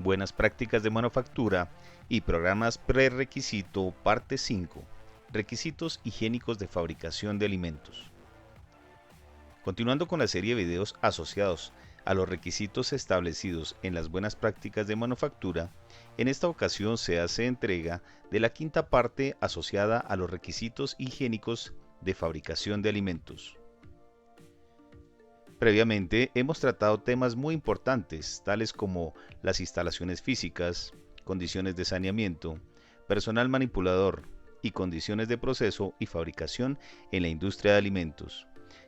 Buenas prácticas de manufactura y programas prerequisito parte 5. Requisitos higiénicos de fabricación de alimentos. Continuando con la serie de videos asociados a los requisitos establecidos en las buenas prácticas de manufactura, en esta ocasión se hace entrega de la quinta parte asociada a los requisitos higiénicos de fabricación de alimentos. Previamente hemos tratado temas muy importantes, tales como las instalaciones físicas, condiciones de saneamiento, personal manipulador y condiciones de proceso y fabricación en la industria de alimentos.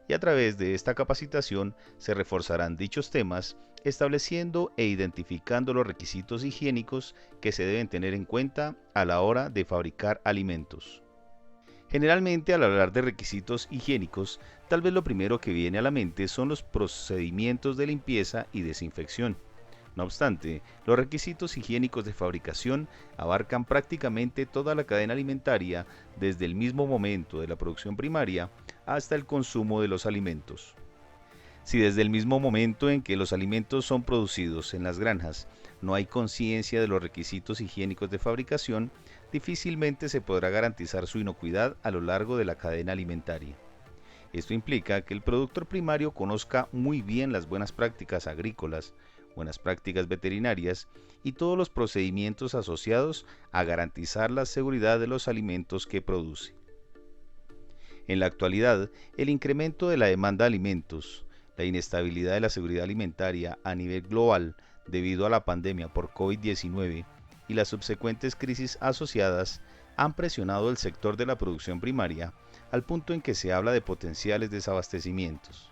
Y a través de esta capacitación se reforzarán dichos temas, estableciendo e identificando los requisitos higiénicos que se deben tener en cuenta a la hora de fabricar alimentos. Generalmente, al hablar de requisitos higiénicos, tal vez lo primero que viene a la mente son los procedimientos de limpieza y desinfección. No obstante, los requisitos higiénicos de fabricación abarcan prácticamente toda la cadena alimentaria, desde el mismo momento de la producción primaria hasta el consumo de los alimentos. Si desde el mismo momento en que los alimentos son producidos en las granjas no hay conciencia de los requisitos higiénicos de fabricación, difícilmente se podrá garantizar su inocuidad a lo largo de la cadena alimentaria. Esto implica que el productor primario conozca muy bien las buenas prácticas agrícolas, buenas prácticas veterinarias y todos los procedimientos asociados a garantizar la seguridad de los alimentos que produce. En la actualidad, el incremento de la demanda de alimentos, la inestabilidad de la seguridad alimentaria a nivel global debido a la pandemia por COVID-19 y las subsecuentes crisis asociadas han presionado el sector de la producción primaria al punto en que se habla de potenciales desabastecimientos.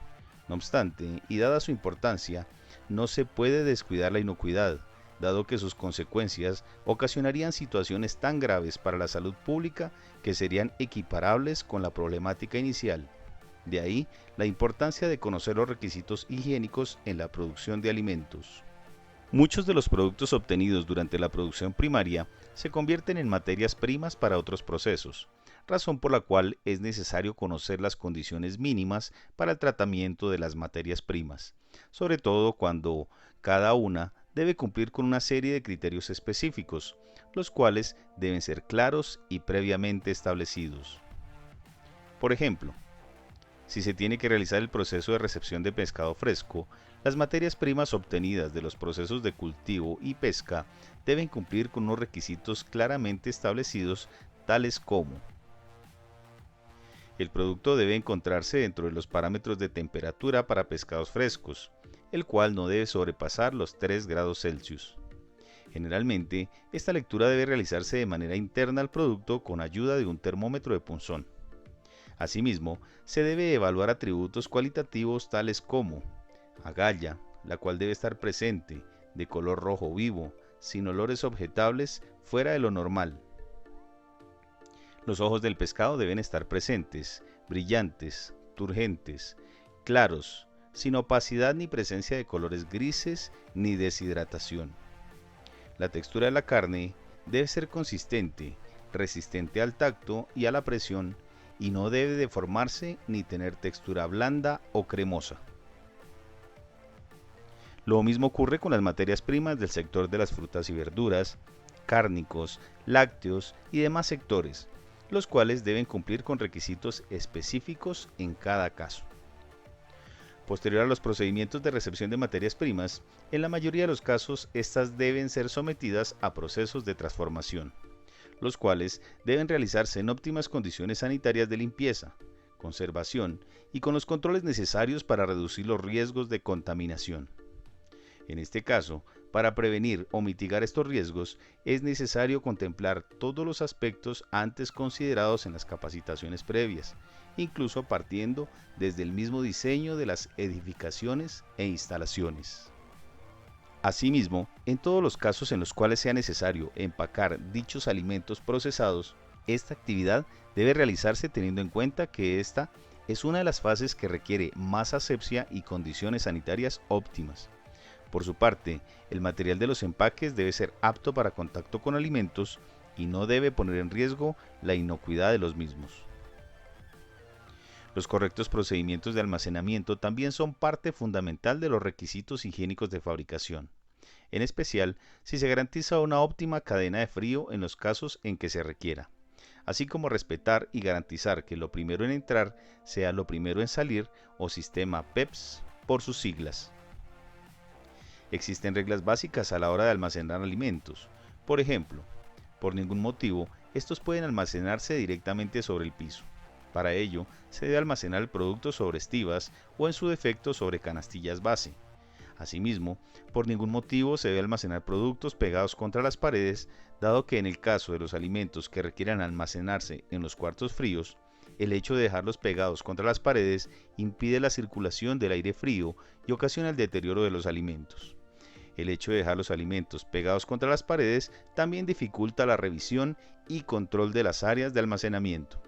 No obstante, y dada su importancia, no se puede descuidar la inocuidad, dado que sus consecuencias ocasionarían situaciones tan graves para la salud pública que serían equiparables con la problemática inicial. De ahí la importancia de conocer los requisitos higiénicos en la producción de alimentos. Muchos de los productos obtenidos durante la producción primaria se convierten en materias primas para otros procesos, razón por la cual es necesario conocer las condiciones mínimas para el tratamiento de las materias primas, sobre todo cuando cada una debe cumplir con una serie de criterios específicos, los cuales deben ser claros y previamente establecidos. Por ejemplo, si se tiene que realizar el proceso de recepción de pescado fresco, las materias primas obtenidas de los procesos de cultivo y pesca deben cumplir con unos requisitos claramente establecidos, tales como: el producto debe encontrarse dentro de los parámetros de temperatura para pescados frescos, el cual no debe sobrepasar los 3 grados Celsius. Generalmente, esta lectura debe realizarse de manera interna al producto con ayuda de un termómetro de punzón. Asimismo, se debe evaluar atributos cualitativos tales como agalla, la cual debe estar presente, de color rojo vivo, sin olores objetables fuera de lo normal. Los ojos del pescado deben estar presentes, brillantes, turgentes, claros, sin opacidad ni presencia de colores grises ni deshidratación. La textura de la carne debe ser consistente, resistente al tacto y a la presión, y no debe deformarse ni tener textura blanda o cremosa. Lo mismo ocurre con las materias primas del sector de las frutas y verduras, cárnicos, lácteos y demás sectores, los cuales deben cumplir con requisitos específicos en cada caso. Posterior a los procedimientos de recepción de materias primas, en la mayoría de los casos estas deben ser sometidas a procesos de transformación, los cuales deben realizarse en óptimas condiciones sanitarias de limpieza, conservación y con los controles necesarios para reducir los riesgos de contaminación. En este caso, para prevenir o mitigar estos riesgos, es necesario contemplar todos los aspectos antes considerados en las capacitaciones previas, incluso partiendo desde el mismo diseño de las edificaciones e instalaciones. Asimismo, en todos los casos en los cuales sea necesario empacar dichos alimentos procesados, esta actividad debe realizarse teniendo en cuenta que esta es una de las fases que requiere más asepsia y condiciones sanitarias óptimas. Por su parte, el material de los empaques debe ser apto para contacto con alimentos y no debe poner en riesgo la inocuidad de los mismos. Los correctos procedimientos de almacenamiento también son parte fundamental de los requisitos higiénicos de fabricación. en especial si se garantiza una óptima cadena de frío en los casos en que se requiera, así como respetar y garantizar que lo primero en entrar sea lo primero en salir o sistema PEPS por sus siglas. Existen reglas básicas a la hora de almacenar alimentos. Por ejemplo, por ningún motivo, estos pueden almacenarse directamente sobre el piso. Para ello, se debe almacenar el producto sobre estivas o en su defecto sobre canastillas base. Asimismo, por ningún motivo se debe almacenar productos pegados contra las paredes, dado que en el caso de los alimentos que requieran almacenarse en los cuartos fríos, el hecho de dejarlos pegados contra las paredes impide la circulación del aire frío y ocasiona el deterioro de los alimentos. El hecho de dejar los alimentos pegados contra las paredes también dificulta la revisión y control de las áreas de almacenamiento.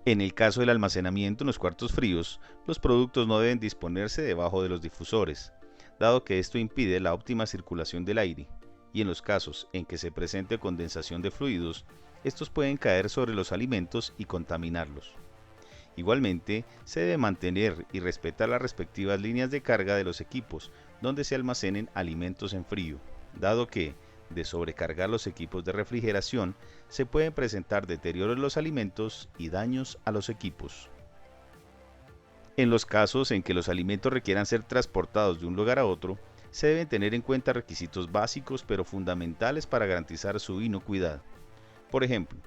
En el caso del almacenamiento en los cuartos fríos, los productos no deben disponerse debajo de los difusores, dado que esto impide la óptima circulación del aire, y en los casos en que se presente condensación de fluidos, estos pueden caer sobre los alimentos y contaminarlos. Igualmente, se debe mantener y respetar las respectivas líneas de carga de los equipos donde se almacenen alimentos en frío, dado que, de sobrecargar los equipos de refrigeración, se pueden presentar deterioro en los alimentos y daños a los equipos. En los casos en que los alimentos requieran ser transportados de un lugar a otro, se deben tener en cuenta requisitos básicos pero fundamentales para garantizar su inocuidad. Por ejemplo,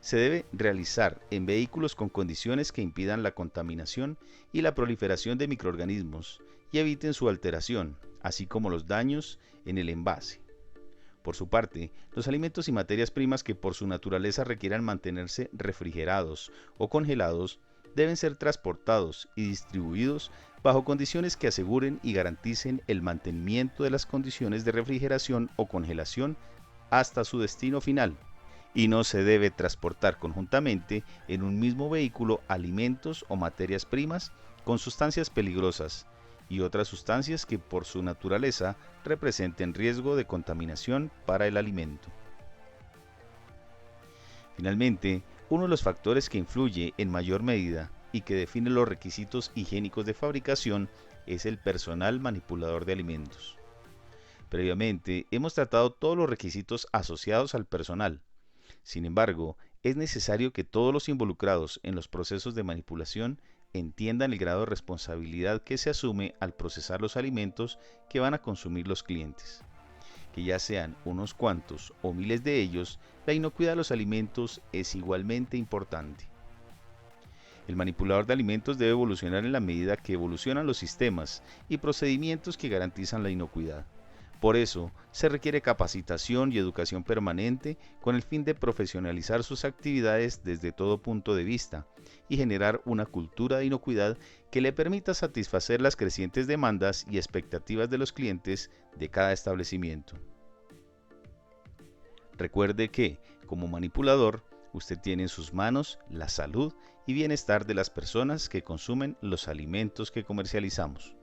se debe realizar en vehículos con condiciones que impidan la contaminación y la proliferación de microorganismos y eviten su alteración, así como los daños en el envase. Por su parte, los alimentos y materias primas que por su naturaleza requieran mantenerse refrigerados o congelados deben ser transportados y distribuidos bajo condiciones que aseguren y garanticen el mantenimiento de las condiciones de refrigeración o congelación hasta su destino final, y no se debe transportar conjuntamente en un mismo vehículo alimentos o materias primas con sustancias peligrosas y otras sustancias que por su naturaleza representen riesgo de contaminación para el alimento. Finalmente, uno de los factores que influye en mayor medida y que define los requisitos higiénicos de fabricación es el personal manipulador de alimentos. Previamente, hemos tratado todos los requisitos asociados al personal. Sin embargo, es necesario que todos los involucrados en los procesos de manipulación entiendan el grado de responsabilidad que se asume al procesar los alimentos que van a consumir los clientes. Que ya sean unos cuantos o miles de ellos, la inocuidad de los alimentos es igualmente importante. El manipulador de alimentos debe evolucionar en la medida que evolucionan los sistemas y procedimientos que garantizan la inocuidad. Por eso, se requiere capacitación y educación permanente con el fin de profesionalizar sus actividades desde todo punto de vista y generar una cultura de inocuidad que le permita satisfacer las crecientes demandas y expectativas de los clientes de cada establecimiento. Recuerde que, como manipulador, usted tiene en sus manos la salud y bienestar de las personas que consumen los alimentos que comercializamos.